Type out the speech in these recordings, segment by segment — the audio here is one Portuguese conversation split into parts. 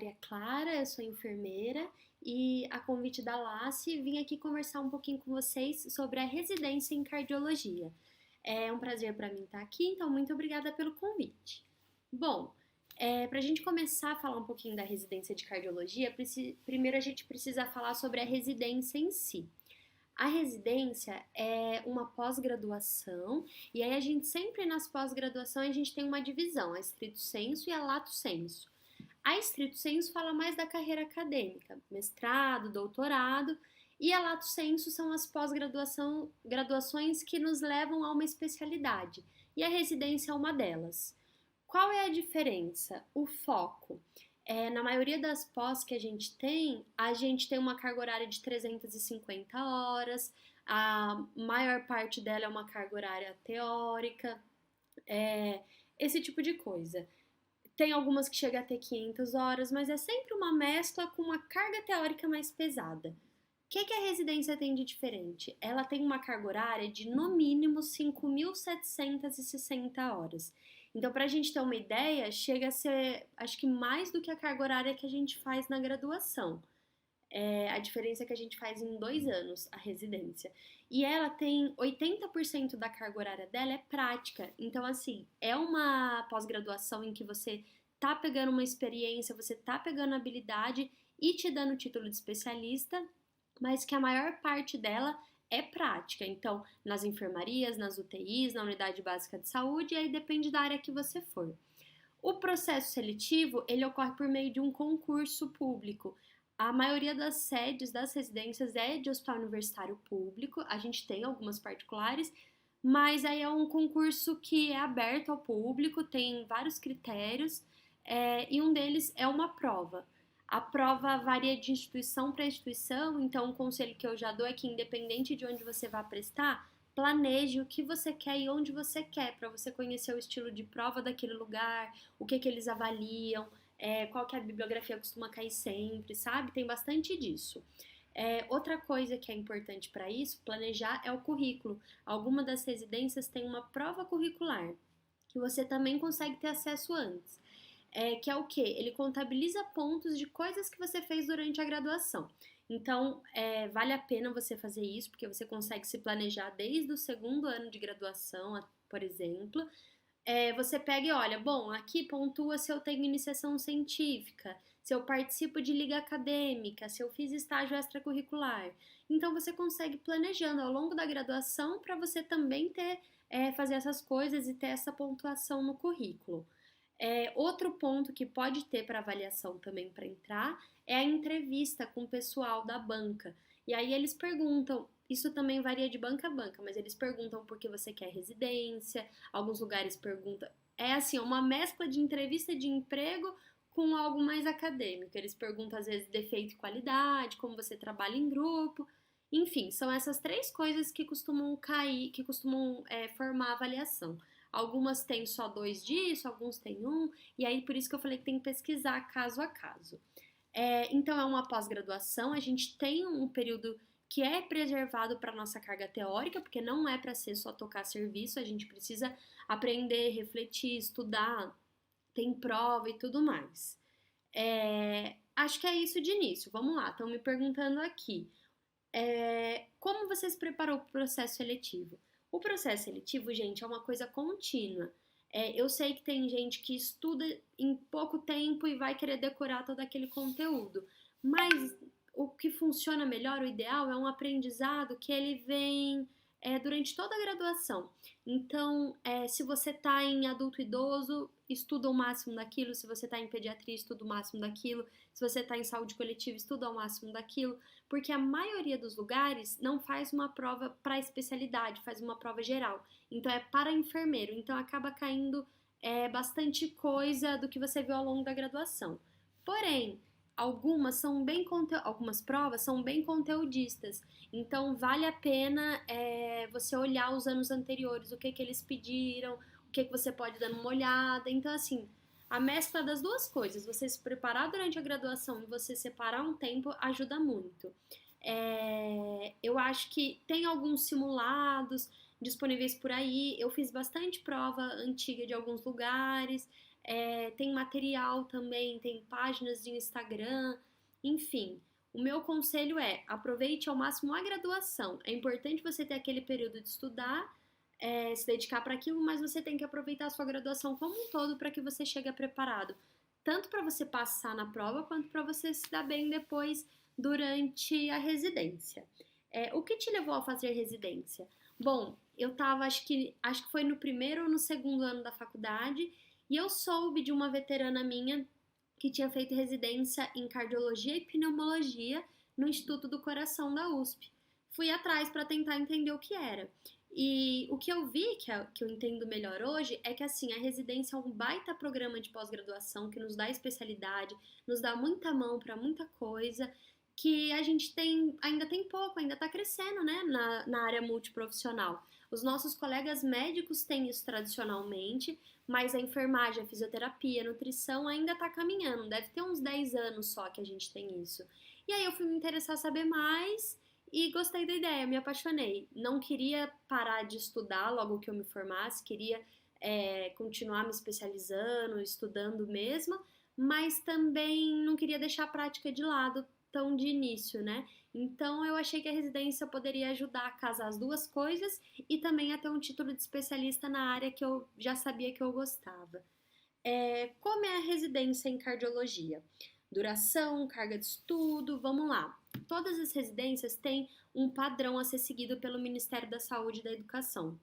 Maria Clara, eu sou enfermeira e a convite da LACE vim aqui conversar um pouquinho com vocês sobre a residência em cardiologia. É um prazer para mim estar aqui, então muito obrigada pelo convite. Bom, para a gente começar a falar um pouquinho da residência de cardiologia, primeiro a gente precisa falar sobre a residência em si. A residência é uma pós-graduação, e aí a gente sempre nas pós-graduações a gente tem uma divisão, a stricto sensu e a lato sensu. A stricto sensu fala mais da carreira acadêmica, mestrado, doutorado, e a lato sensu são as pós-graduações que nos levam a uma especialidade, e a residência é uma delas. Qual é a diferença? O foco. Na maioria das pós que a gente tem uma carga horária de 350 horas, a maior parte dela é uma carga horária teórica, esse tipo de coisa. Tem algumas que chegam a ter 500 horas, mas é sempre uma mescla com uma carga teórica mais pesada. O que a residência tem de diferente? Ela tem uma carga horária de no mínimo 5.760 horas. Então, para a gente ter uma ideia, chega a ser, acho que mais do que a carga horária que a gente faz na graduação. A diferença é que a gente faz em 2 anos a residência. E ela tem 80% da carga horária dela é prática. Então, assim, é uma pós-graduação em que você tá pegando uma experiência, você tá pegando habilidade e te dando o título de especialista, mas que a maior parte dela é prática. Então, nas enfermarias, nas UTIs, na unidade básica de saúde, e aí depende da área que você for. O processo seletivo, ele ocorre por meio de um concurso público. A maioria das sedes das residências é de hospital universitário público, a gente tem algumas particulares, mas aí é um concurso que é aberto ao público, tem vários critérios, e um deles é uma prova. A prova varia de instituição para instituição, então o conselho que eu já dou é que, independente de onde você vá prestar, planeje o que você quer e onde você quer, para você conhecer o estilo de prova daquele lugar, o que eles avaliam, qual que a bibliografia costuma cair sempre, sabe? Tem bastante disso. Outra coisa que é importante para isso, planejar, é o currículo. Algumas das residências têm uma prova curricular, que você também consegue ter acesso antes. Que é o quê? Ele contabiliza pontos de coisas que você fez durante a graduação. Então, vale a pena você fazer isso, porque você consegue se planejar desde o 2º ano de graduação, por exemplo. Você pega e olha, bom, aqui pontua se eu tenho iniciação científica, se eu participo de liga acadêmica, se eu fiz estágio extracurricular. Então, você consegue planejando ao longo da graduação para você também fazer essas coisas e ter essa pontuação no currículo. Outro ponto que pode ter para avaliação também para entrar é a entrevista com o pessoal da banca. E aí eles perguntam, isso também varia de banca a banca, mas eles perguntam por que você quer residência, alguns lugares perguntam. É assim, uma mescla de entrevista de emprego com algo mais acadêmico. Eles perguntam às vezes defeito e qualidade, como você trabalha em grupo. Enfim, são essas 3 coisas que costumam formar a avaliação. Algumas têm só 2 disso, alguns têm 1, e aí por isso que eu falei que tem que pesquisar caso a caso. Então é uma pós-graduação, a gente tem um período que é preservado para nossa carga teórica, porque não é para ser só tocar serviço, a gente precisa aprender, refletir, estudar, tem prova e tudo mais. Acho que é isso de início, vamos lá, estão me perguntando aqui. Como você se preparou para o processo seletivo? O processo seletivo, gente, é uma coisa contínua. Eu sei que tem gente que estuda em pouco tempo e vai querer decorar todo aquele conteúdo, mas o que funciona melhor, o ideal, é um aprendizado que ele vem durante toda a graduação. Então, se você está em adulto idoso, estuda o máximo daquilo. Se você está em pediatria, estuda o máximo daquilo. Se você está em saúde coletiva, estuda o máximo daquilo. Porque a maioria dos lugares não faz uma prova para especialidade, faz uma prova geral. Então, é para enfermeiro. Então, acaba caindo bastante coisa do que você viu ao longo da graduação. Porém, algumas provas são bem conteudistas, então vale a pena você olhar os anos anteriores, o que eles pediram, o que você pode dar uma olhada. Então, assim, a mescla das 2 coisas, você se preparar durante a graduação e você separar um tempo, ajuda muito. Eu acho que tem alguns simulados disponíveis por aí, eu fiz bastante prova antiga de alguns lugares, tem material também, tem páginas de Instagram, enfim. O meu conselho é aproveite ao máximo a graduação. É importante você ter aquele período de estudar, se dedicar para aquilo, mas você tem que aproveitar a sua graduação como um todo para que você chegue preparado, tanto para você passar na prova quanto para você se dar bem depois durante a residência. O que te levou a fazer residência? Bom, eu estava, acho que foi no primeiro ou no segundo ano da faculdade, e eu soube de uma veterana minha que tinha feito residência em cardiologia e pneumologia no Instituto do Coração da USP. Fui atrás para tentar entender o que era. E o que eu vi, que eu entendo melhor hoje, é que assim, a residência é um baita programa de pós-graduação que nos dá especialidade, nos dá muita mão para muita coisa, que a gente ainda tem pouco, ainda está crescendo, né, na área multiprofissional. Os nossos colegas médicos têm isso tradicionalmente, mas a enfermagem, a fisioterapia, a nutrição ainda está caminhando. Deve ter uns 10 anos só que a gente tem isso. E aí eu fui me interessar a saber mais e gostei da ideia, me apaixonei. Não queria parar de estudar logo que eu me formasse, queria continuar me especializando, estudando mesmo, mas também não queria deixar a prática de lado tão de início, né? Então eu achei que a residência poderia ajudar a casar as duas coisas e também a ter um título de especialista na área que eu já sabia que eu gostava. Como é a residência em cardiologia? Duração, carga de estudo, vamos lá. Todas as residências têm um padrão a ser seguido pelo Ministério da Saúde e da Educação,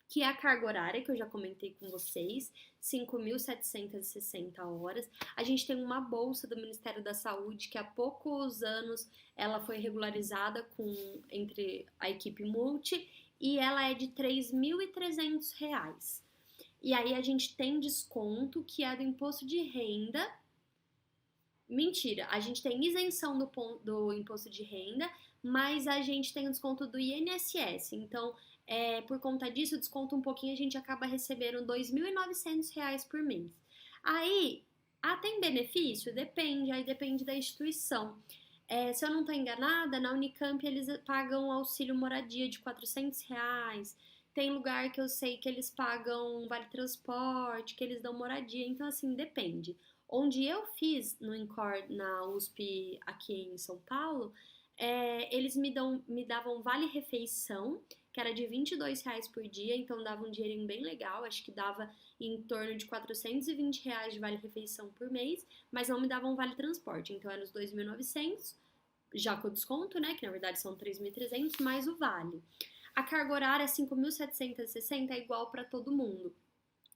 que é a carga horária, que eu já comentei com vocês, 5.760 horas. A gente tem uma bolsa do Ministério da Saúde, que há poucos anos ela foi regularizada entre a equipe multi, e ela é de R$ 3.300. E aí a gente tem desconto, que é do imposto de renda. Mentira, a gente tem isenção do imposto de renda, mas a gente tem o desconto do INSS. Então, por conta disso, desconta um pouquinho, a gente acaba recebendo R$ 2.900 por mês. Aí, tem benefício? Depende, aí depende da instituição. Se eu não estou enganada, na Unicamp eles pagam auxílio moradia de R$ 400. Tem lugar que eu sei que eles pagam vale transporte, que eles dão moradia, então assim, depende. Onde eu fiz no INCOR, na USP aqui em São Paulo, eles me davam vale refeição, que era de R$ 22 por dia, então dava um dinheirinho bem legal, acho que dava em torno de R$ 420 de vale refeição por mês, mas não me davam vale transporte, então era os 2.900, já com o desconto, né, que na verdade são 3.300, mais o vale. A carga horária 5.760 é igual para todo mundo.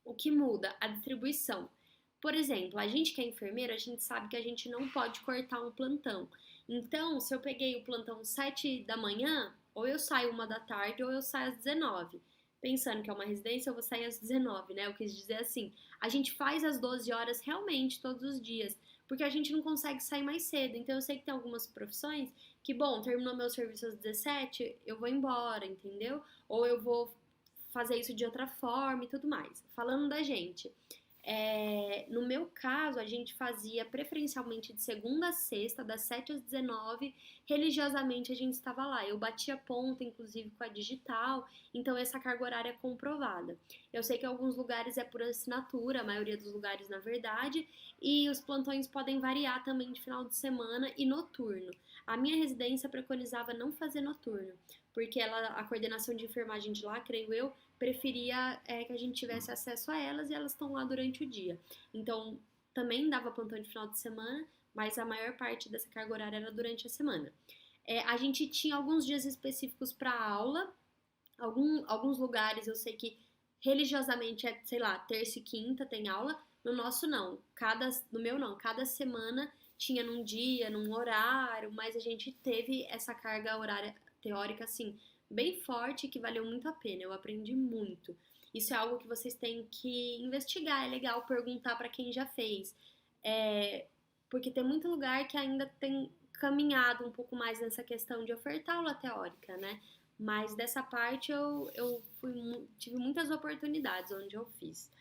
O que muda? A distribuição. Por exemplo, a gente que é enfermeira, a gente sabe que a gente não pode cortar um plantão. Então, se eu peguei o plantão 7 da manhã, ou eu saio 1 da tarde, ou eu saio às 19. Pensando que é uma residência, eu vou sair às 19, né? Eu quis dizer assim, a gente faz as 12 horas realmente todos os dias, porque a gente não consegue sair mais cedo. Então, eu sei que tem algumas profissões que, bom, terminou meu serviço às 17, eu vou embora, entendeu? Ou eu vou fazer isso de outra forma e tudo mais. Falando da gente, no meu caso, a gente fazia preferencialmente de segunda a sexta, das 7 às 19, religiosamente a gente estava lá. Eu batia ponta, inclusive, com a digital, então essa carga horária é comprovada. Eu sei que em alguns lugares é por assinatura, a maioria dos lugares, na verdade, e os plantões podem variar também de final de semana e noturno. A minha residência preconizava não fazer noturno, porque a coordenação de enfermagem de lá, creio eu, preferia que a gente tivesse acesso a elas e elas estão lá durante o dia. Então, também dava plantão de final de semana, mas a maior parte dessa carga horária era durante a semana. A gente tinha alguns dias específicos para aula, alguns lugares eu sei que religiosamente sei lá, terça e quinta tem aula, no nosso não, no meu não, cada semana tinha num dia, num horário, mas a gente teve essa carga horária teórica assim, bem forte que valeu muito a pena, eu aprendi muito. Isso é algo que vocês têm que investigar, é legal perguntar para quem já fez, porque tem muito lugar que ainda tem caminhado um pouco mais nessa questão de ofertar aula teórica, né? Mas dessa parte eu tive muitas oportunidades onde eu fiz.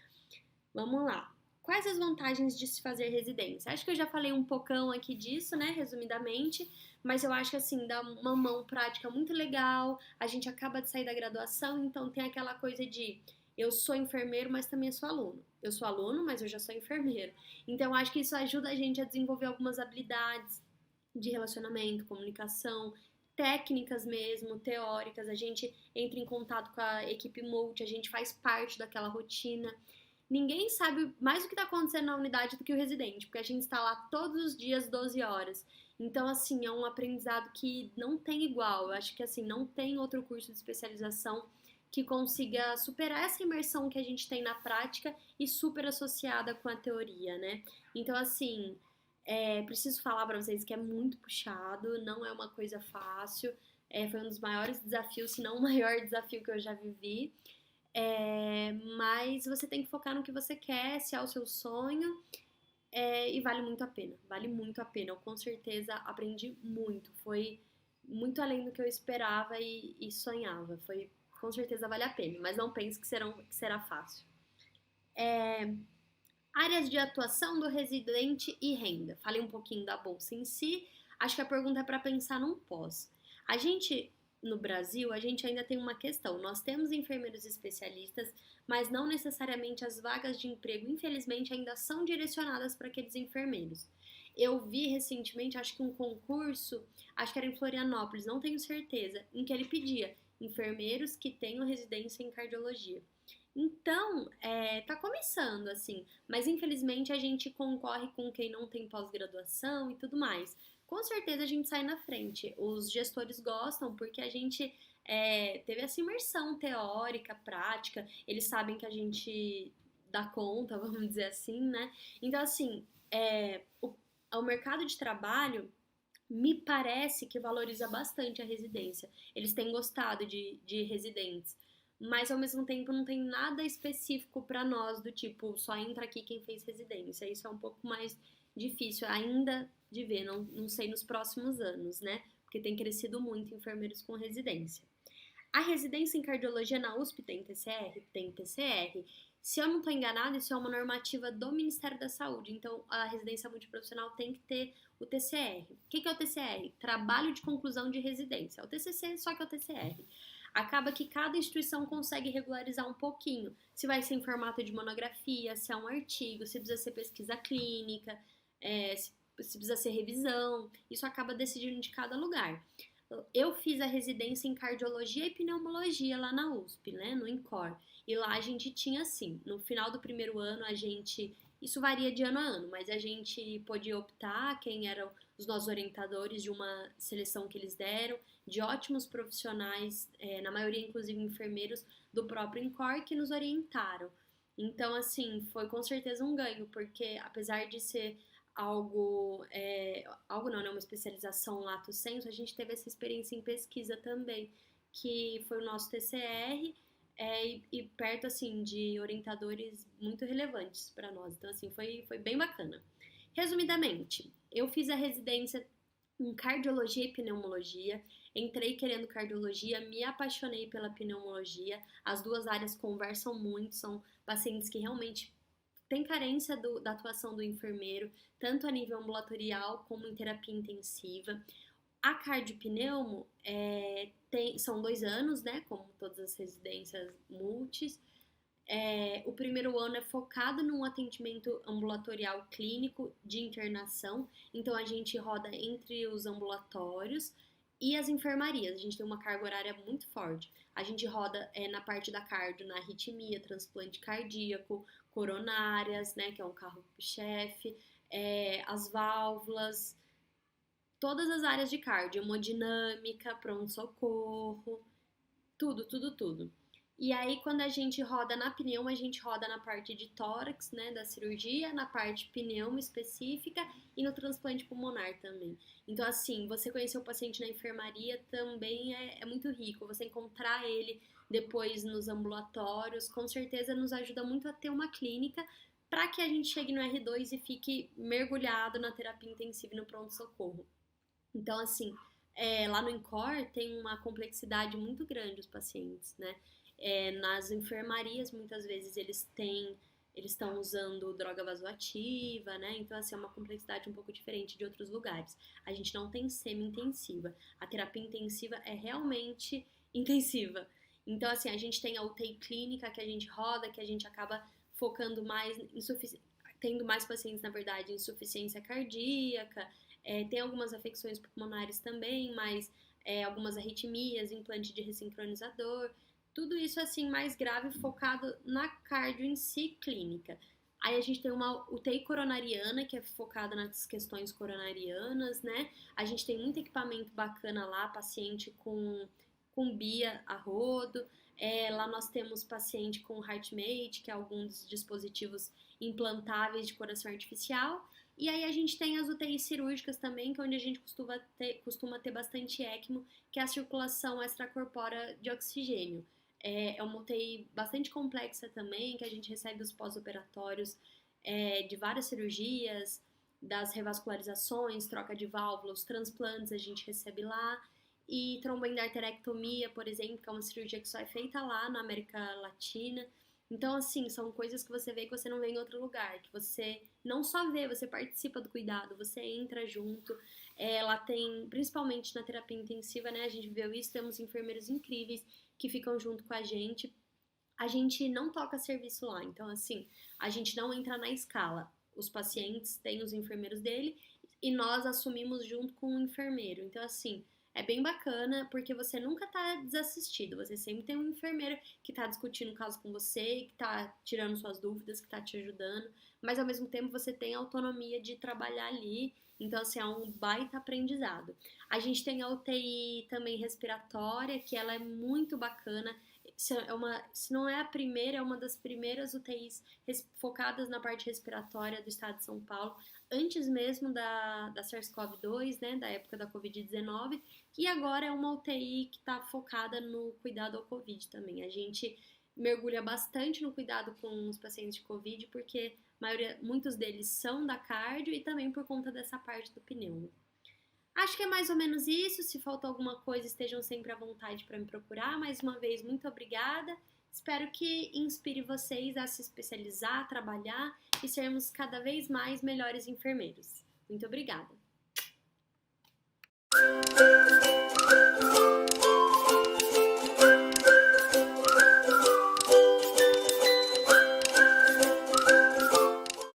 Vamos lá. Quais as vantagens de se fazer residência? Acho que eu já falei um pocão aqui disso, né, resumidamente, mas eu acho que assim, dá uma mão prática muito legal, a gente acaba de sair da graduação, então tem aquela coisa de eu sou enfermeiro, mas também sou aluno. Eu sou aluno, mas eu já sou enfermeiro. Então, eu acho que isso ajuda a gente a desenvolver algumas habilidades de relacionamento, comunicação, técnicas mesmo, teóricas. A gente entra em contato com a equipe multi, a gente faz parte daquela rotina. Ninguém sabe mais o que está acontecendo na unidade do que o residente, porque a gente está lá todos os dias, 12 horas. Então, assim, é um aprendizado que não tem igual. Eu acho que, assim, não tem outro curso de especialização que consiga superar essa imersão que a gente tem na prática e super associada com a teoria, né? Então, assim, preciso falar para vocês que é muito puxado, não é uma coisa fácil. Foi um dos maiores desafios, se não o maior desafio que eu já vivi. Mas você tem que focar no que você quer, se é o seu sonho, e vale muito a pena. Vale muito a pena. Eu com certeza aprendi muito. Foi muito além do que eu esperava e sonhava. Foi, com certeza vale a pena. Mas não pense que será fácil. Áreas de atuação do residente e renda. Falei um pouquinho da bolsa em si. Acho que a pergunta é para pensar num pós. A gente, no Brasil, a gente ainda tem uma questão. Nós temos enfermeiros especialistas, mas não necessariamente as vagas de emprego, infelizmente, ainda são direcionadas para aqueles enfermeiros. Eu vi recentemente, acho que um concurso, acho que era em Florianópolis, não tenho certeza, em que ele pedia enfermeiros que tenham residência em cardiologia. Então, tá começando, assim, mas infelizmente a gente concorre com quem não tem pós-graduação e tudo mais. Com certeza a gente sai na frente. Os gestores gostam porque a gente teve essa imersão teórica, prática, eles sabem que a gente dá conta, vamos dizer assim, né? Então, assim, o mercado de trabalho me parece que valoriza bastante a residência. Eles têm gostado de residentes, mas ao mesmo tempo não tem nada específico para nós do tipo só entra aqui quem fez residência. Isso é um pouco mais difícil ainda de ver, não sei nos próximos anos, né? Porque tem crescido muito enfermeiros com residência. A residência em cardiologia na USP tem TCR? Tem TCR. Se eu não estou enganada, isso é uma normativa do Ministério da Saúde. Então, a residência multiprofissional tem que ter o TCR. O que é o TCR? Trabalho de conclusão de residência. É o TCC, só que é o TCR. Acaba que cada instituição consegue regularizar um pouquinho. Se vai ser em formato de monografia, se é um artigo, se precisa ser pesquisa clínica, se precisa ser revisão. Isso acaba decidindo de cada lugar. Eu fiz a residência em cardiologia e pneumologia lá na USP, né, no INCOR. E lá a gente tinha assim, no final do primeiro ano isso varia de ano a ano, mas a gente podia optar quem eram os nossos orientadores de uma seleção que eles deram, de ótimos profissionais, na maioria inclusive enfermeiros do próprio INCOR que nos orientaram. Então, assim, foi com certeza um ganho, porque apesar de ser algo não, né, uma especialização lato sensu, a gente teve essa experiência em pesquisa também, que foi o nosso TCR, e perto, assim, de orientadores muito relevantes para nós. Então, assim, foi bem bacana. Resumidamente, eu fiz a residência em cardiologia e pneumologia, entrei querendo cardiologia, me apaixonei pela pneumologia, as duas áreas conversam muito, são pacientes que realmente tem carência da atuação do enfermeiro, tanto a nível ambulatorial como em terapia intensiva. A cardiopneumo são 2 anos, né, como todas as residências multis. O primeiro ano é focado num atendimento ambulatorial clínico de internação, então a gente roda entre os ambulatórios e as enfermarias. A gente tem uma carga horária muito forte. A gente roda na parte da cardio, na arritmia, transplante cardíaco, coronárias, né, que é um carro-chefe, as válvulas, todas as áreas de cardio, hemodinâmica, pronto-socorro, tudo, tudo, tudo. E aí, quando a gente roda na pneumo, a gente roda na parte de tórax, né, da cirurgia, na parte pneumo específica e no transplante pulmonar também. Então, assim, você conhecer o paciente na enfermaria também é muito rico. Você encontrar ele depois nos ambulatórios, com certeza nos ajuda muito a ter uma clínica para que a gente chegue no R2 e fique mergulhado na terapia intensiva e no pronto-socorro. Então, assim, lá no INCOR tem uma complexidade muito grande os pacientes, né? Nas enfermarias, muitas vezes, eles estão usando droga vasoativa, né? Então, assim, é uma complexidade um pouco diferente de outros lugares. A gente não tem semi-intensiva. A terapia intensiva é realmente intensiva. Então, assim, a gente tem a UTI clínica que a gente roda, que a gente acaba focando mais tendo mais pacientes, na verdade, em insuficiência cardíaca, tem algumas afecções pulmonares também, mas algumas arritmias, implante de ressincronizador, tudo isso assim mais grave focado na cardio em si clínica. Aí a gente tem uma UTI coronariana, que é focada nas questões coronarianas, né? A gente tem muito equipamento bacana lá, paciente com BIA a rodo. Lá nós temos paciente com HeartMate, que é alguns dispositivos implantáveis de coração artificial. E aí a gente tem as UTIs cirúrgicas também, que é onde a gente costuma ter bastante ECMO, que é a circulação extracorpórea de oxigênio. É uma UTI bastante complexa também, que a gente recebe os pós-operatórios de várias cirurgias, das revascularizações, troca de válvulas, transplantes a gente recebe lá. E tromboendarterectomia, por exemplo, que é uma cirurgia que só é feita lá na América Latina. Então, assim, são coisas que você vê que você não vê em outro lugar, que você não só vê, você participa do cuidado, você entra junto. Lá tem, principalmente na terapia intensiva, né? A gente viu isso, temos enfermeiros incríveis que ficam junto com a gente. A gente não toca serviço lá, então, assim, a gente não entra na escala. Os pacientes têm os enfermeiros dele e nós assumimos junto com o enfermeiro. Então, assim, é bem bacana porque você nunca tá desassistido, você sempre tem um enfermeiro que tá discutindo o caso com você, que tá tirando suas dúvidas, que tá te ajudando, mas ao mesmo tempo você tem a autonomia de trabalhar ali, então assim, é um baita aprendizado. A gente tem a UTI também respiratória, que ela é muito bacana, se não é a primeira, é uma das primeiras UTIs focadas na parte respiratória do estado de São Paulo, antes mesmo da SARS-CoV-2, né, da época da Covid-19, e agora é uma UTI que está focada no cuidado ao Covid também. A gente mergulha bastante no cuidado com os pacientes de Covid, porque muitos deles são da cardio e também por conta dessa parte do pneumo. Acho que é mais ou menos isso. Se faltou alguma coisa, estejam sempre à vontade para me procurar. Mais uma vez, muito obrigada. Espero que inspire vocês a se especializar, a trabalhar e sermos cada vez mais melhores enfermeiros. Muito obrigada!